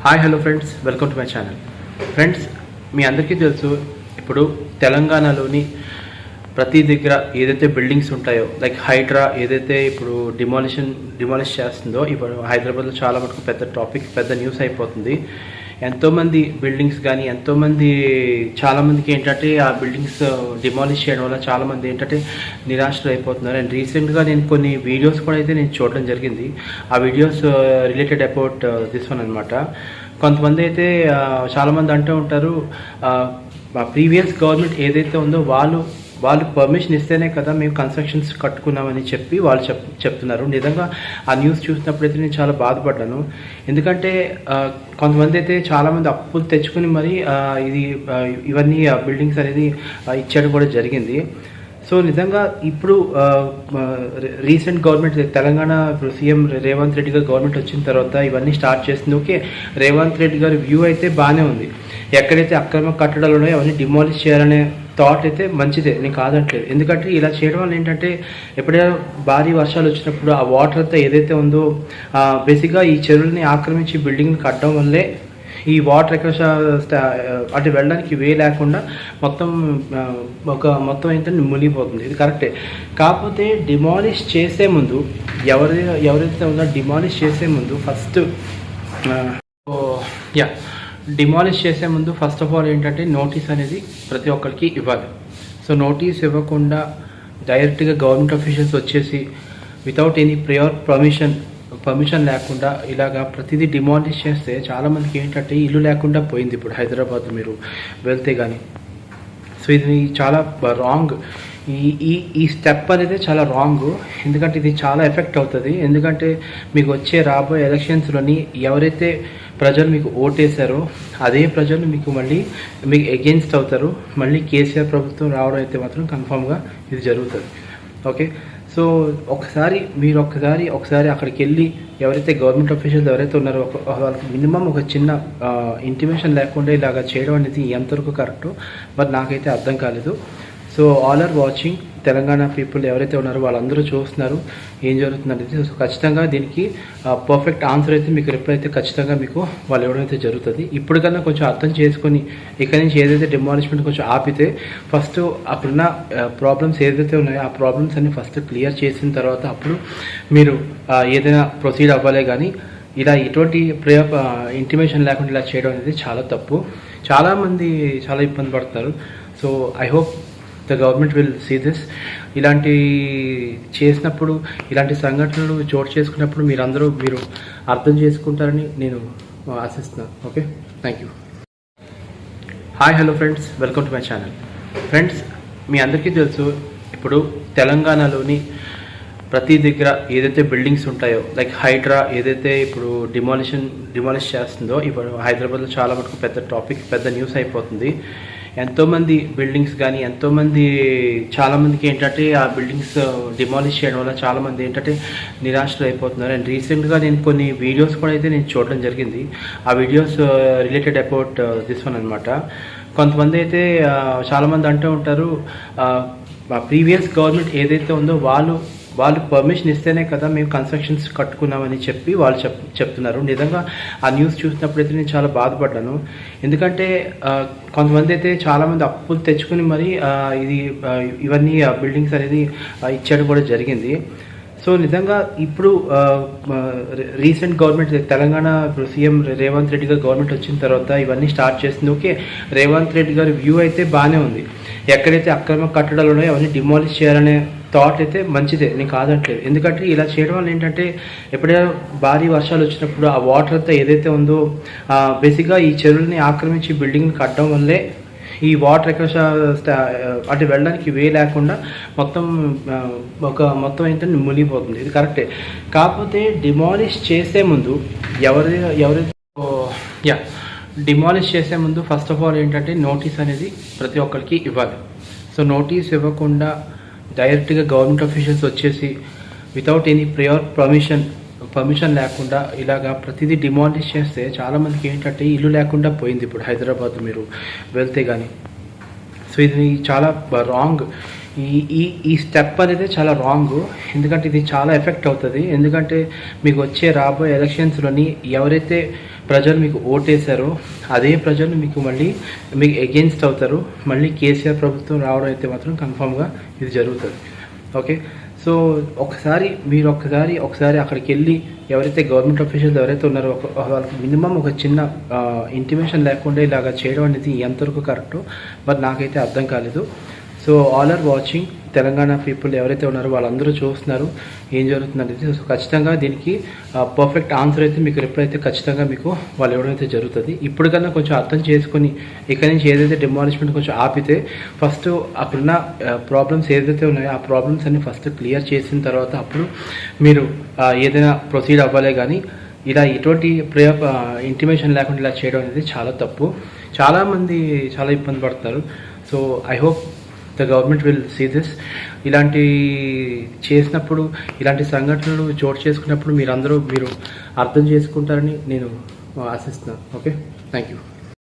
Hi hello friends, welcome to my channel. Friends, మీ అందరికీ తెలుసు, ఇప్పుడు తెలంగాణలోని ప్రతి దగ్గర ఏదైతే బిల్డింగ్స్ ఉంటాయో, లైక్ హైడ్రా ఏదైతే ఇప్పుడు డిమాలిష్ చేస్తుందో, ఇప్పుడు హైదరాబాద్లో చాలా మటుకు పెద్ద న్యూస్ అయిపోతుంది. ఎంతోమంది బిల్డింగ్స్ కానీ చాలామందికి ఏంటంటే ఆ బిల్డింగ్స్ డిమాలిష్ చేయడం వల్ల చాలామంది ఏంటంటే నిరాశలు అయిపోతున్నారు. అండ్ రీసెంట్గా నేను కొన్ని వీడియోస్ కూడా అయితే నేను చూడడం జరిగింది. ఆ videos related about this one అనమాట. కొంతమంది అయితే చాలామంది అంటూ ఉంటారు, ప్రీవియస్ గవర్నమెంట్ ఏదైతే ఉందో వాళ్ళు పర్మిషన్ ఇస్తేనే కదా మేము కన్స్ట్రక్షన్స్ కట్టుకున్నామని చెప్పి వాళ్ళు చెప్తున్నారు. నిజంగా ఆ న్యూస్ చూసినప్పుడైతే నేను చాలా బాధపడ్డాను. ఎందుకంటే కొంతమంది అయితే చాలామంది అప్పులు తెచ్చుకుని మరి ఇవన్నీ బిల్డింగ్స్ అనేది ఇచ్చేయడం కూడా జరిగింది. సో నిజంగా ఇప్పుడు recent government Telangana CM Revanth Reddy గారు గవర్నమెంట్ వచ్చిన తర్వాత ఇవన్నీ స్టార్ట్ చేసింది. ఓకే, రేవంత్ రెడ్డి గారి వ్యూ అయితే బాగానే ఉంది. ఎక్కడైతే అక్రమ కట్టడాలు ఉన్నాయో అవన్నీ డిమాలిష్ చేయాలనే థాట్ అయితే మంచిదే, నేను కాదంటలేదు. ఎందుకంటే ఇలా చేయడం వల్ల ఏంటంటే ఎప్పుడైనా భారీ వర్షాలు వచ్చినప్పుడు ఆ వాటర్ అంతా ఏదైతే ఉందో బేసిక్గా ఈ చెరువుల్ని ఆక్రమించి బిల్డింగ్ని కట్టడం వల్లే ఈ వాటర్ ఎక్కడ అంటే వెళ్ళడానికి వే లేకుండా మొత్తం ఏంటంటే మునిగిపోతుంది. ఇది కరెక్టే. కాకపోతే డిమాలిష్ చేసే ముందు ఎవరైతే ఉందో డిమాలిష్ చేసే ముందు ఫస్ట్ ఆఫ్ ఆల్ ఏంటంటే నోటీస్ అనేది ప్రతి ఒక్కరికి ఇవ్వాలి. సో నోటీస్ ఇవ్వకుండా డైరెక్ట్గా గవర్నమెంట్ అఫీషియల్స్ వచ్చేసి వితౌట్ ఎనీ ప్రియార్ పర్మిషన్ లేకుండా ఇలాగా ప్రతిదీ డిమాలిష్ చేస్తే చాలామందికి ఏంటంటే ఇల్లు లేకుండా పోయింది. ఇప్పుడు హైదరాబాద్ మీరు వెళ్తే కానీ. సో ఇది చాలా రాంగ్. ఈ స్టెప్ అనేది చాలా రాంగ్. ఎందుకంటే ఇది చాలా ఎఫెక్ట్ అవుతుంది. ఎందుకంటే మీకు వచ్చే రాబోయే ఎలక్షన్స్లోని ఎవరైతే ప్రజలు మీకు ఓటేశారో అదే ప్రజలు మీకు ఎగెన్స్ట్ అవుతారు. మళ్ళీ కేసీఆర్ ప్రభుత్వం రావడం అయితే మాత్రం కన్ఫామ్గా ఇది జరుగుతుంది. ఓకే, సో మీరు ఒకసారి అక్కడికి వెళ్ళి ఎవరైతే గవర్నమెంట్ అఫీషియల్స్ ఎవరైతే ఉన్నారో వాళ్ళకి మినిమం ఒక చిన్న ఇంటిమేషన్ లేకుండా ఇలాగా చేయడం అనేది ఎంతవరకు కరెక్టో మరి నాకైతే అర్థం కాలేదు. So all are watching, Telangana people ఎవరైతే ఉన్నారో వాళ్ళందరూ చూస్తున్నారు ఏం జరుగుతుంది అనేది. సో ఖచ్చితంగా దీనికి పర్ఫెక్ట్ ఆన్సర్ అయితే మీకు రిప్లై అయితే ఖచ్చితంగా మీకు వాళ్ళు ఇవ్వడం అయితే జరుగుతుంది. ఇప్పటికన్నా కొంచెం అర్థం చేసుకొని ఇక్కడి నుంచి ఏదైతే డిమాలిష్మెంట్ కొంచెం ఆపితే ఫస్ట్ అక్కడున్న ప్రాబ్లమ్స్ ఏదైతే ఉన్నాయో ఆ ప్రాబ్లమ్స్ అన్ని ఫస్ట్ క్లియర్ చేసిన తర్వాత అప్పుడు మీరు ఏదైనా ప్రొసీడ్ అవ్వాలే. కానీ ఇలా ఎటువంటి ఇంటిమేషన్ లేకుండా ఇలా చేయడం అనేది చాలా తప్పు. చాలామంది చాలా ఇబ్బంది పడుతున్నారు. So I hope the government will see this. ఇలాంటి చేసినప్పుడు ఇలాంటి సంఘటనలు చోటు చేసుకున్నప్పుడు మీరు అర్థం చేసుకుంటారని నేను ఆశిస్తున్నాను. Okay, thank you. Hi hello friends, welcome to my channel. Friends, మీ అందరికీ తెలుసు, ఇప్పుడు తెలంగాణలోని ప్రతి దగ్గర ఏదైతే బిల్డింగ్స్ ఉంటాయో, లైక్ హైడ్రా ఏదైతే ఇప్పుడు డిమాలిష్ చేస్తుందో, ఇప్పుడు హైదరాబాద్లో చాలా మటుకు పెద్ద న్యూస్ అయిపోతుంది. ఎంతోమంది బిల్డింగ్స్ కానీ చాలామందికి ఏంటంటే ఆ బిల్డింగ్స్ డిమాలిష్ చేయడం వల్ల చాలామంది ఏంటంటే నిరాశలు అయిపోతున్నారు. అండ్ రీసెంట్గా నేను కొన్ని వీడియోస్ కూడా అయితే నేను చూడడం జరిగింది. ఆ videos related about this one అనమాట. కొంతమంది అయితే చాలామంది అంటూ ఉంటారు, ప్రీవియస్ గవర్నమెంట్ ఏదైతే ఉందో వాళ్ళు పర్మిషన్ ఇస్తేనే కదా మేము కన్స్ట్రక్షన్స్ కట్టుకున్నామని చెప్పి వాళ్ళు చెప్తున్నారు. నిజంగా ఆ న్యూస్ చూసినప్పుడైతే నేను చాలా బాధపడ్డాను. ఎందుకంటే కొంతమంది అయితే చాలామంది అప్పులు తెచ్చుకుని మరి ఇవన్నీ బిల్డింగ్స్ అనేది ఇచ్చేయడం కూడా జరిగింది. సో నిజంగా ఇప్పుడు recent government Telangana CM Revanth Reddy గారు గవర్నమెంట్ వచ్చిన తర్వాత ఇవన్నీ స్టార్ట్ చేసింది. ఓకే, రేవంత్ రెడ్డి గారి వ్యూ అయితే బాగానే ఉంది. ఎక్కడైతే అక్రమ కట్టడాలు ఉన్నాయో అవన్నీ డిమాలిష్ చేయాలనే థాట్ అయితే మంచిదే, నేను కాదంటలేదు. ఎందుకంటే ఇలా చేయడం వల్ల ఏంటంటే ఎప్పుడైనా భారీ వర్షాలు వచ్చినప్పుడు ఆ వాటర్ అంతా ఏదైతే ఉందో బేసిక్గా ఈ చెరువుల్ని ఆక్రమించి బిల్డింగ్ని కట్టడం వల్లే ఈ వాటర్ ఎక్కడ అంటే వెళ్ళడానికి వే లేకుండా మొత్తం ఏంటంటే మునిగిపోతుంది. ఇది కరెక్టే. కాకపోతే డిమాలిష్ చేసే ముందు డిమాలిష్ చేసే ముందు ఫస్ట్ ఆఫ్ ఆల్ ఏంటంటే నోటీస్ అనేది ప్రతి ఒక్కరికి ఇవ్వాలి. సో నోటీస్ ఇవ్వకుండా డైరెక్ట్గా గవర్నమెంట్ అఫీషియల్స్ వచ్చేసి వితౌట్ ఎనీ ప్రియార్ పర్మిషన్ లేకుండా ఇలాగా ప్రతిదీ డిమాలిష్ చేస్తే చాలామందికి ఏంటంటే ఇల్లు లేకుండా పోయింది. ఇప్పుడు హైదరాబాద్ మీరు వెళ్తే కానీ. సో ఇది చాలా రాంగ్. ఈ ఈ ఈ స్టెప్ అనేది చాలా రాంగ్. ఎందుకంటే ఇది చాలా ఎఫెక్ట్ అవుతుంది. ఎందుకంటే మీకు వచ్చే రాబోయే ఎలక్షన్స్లోని ఎవరైతే ప్రజలు మీకు ఓటేశారో అదే ప్రజలు మీకు మళ్ళీ మీకు ఎగెన్స్ట్ అవుతారు. మళ్ళీ కేసీఆర్ ప్రభుత్వం రావడం అయితే మాత్రం కన్ఫామ్గా ఇది జరుగుతుంది. ఓకే, సో ఒకసారి అక్కడికి వెళ్ళి ఎవరైతే గవర్నమెంట్ ఆఫీషియల్స్ ఎవరైతే ఉన్నారో వాళ్ళకి మినిమం ఒక చిన్న ఇంటిమేషన్ లేకుండా ఇలాగ చేయడం అనేది ఎంతవరకు కరెక్టో మరి నాకైతే అర్థం కాలేదు. So all are watching, Telangana people ఎవరైతే ఉన్నారో వాళ్ళందరూ చూస్తున్నారు ఏం జరుగుతుంది అనేది. సో ఖచ్చితంగా దీనికి పర్ఫెక్ట్ ఆన్సర్ అయితే మీకు రిప్లై అయితే ఖచ్చితంగా మీకు వాళ్ళు ఇవ్వడం జరుగుతుంది. ఇప్పటికన్నా కొంచెం అర్థం చేసుకొని ఇక్కడి నుంచి ఏదైతే డిమాలిష్మెంట్ కొంచెం ఆపితే ఫస్ట్ అక్కడున్న ప్రాబ్లమ్స్ ఏదైతే ఉన్నాయో ఆ ప్రాబ్లమ్స్ అన్ని ఫస్ట్ క్లియర్ చేసిన తర్వాత అప్పుడు మీరు ఏదైనా ప్రొసీడ్ అవ్వాలే. కానీ ఇలా ఎటువంటి ఇంటిమేషన్ లేకుండా ఇలా చేయడం అనేది చాలా తప్పు. చాలామంది చాలా ఇబ్బంది పడతారు. So I hope the government will see this. ఇలాంటి చేసినప్పుడు ఇలాంటి సంఘటనలు చోటు చేసుకున్నప్పుడు మీరు అర్థం చేసుకుంటారని నేను ఆశిస్తున్నాను. Okay, thank you.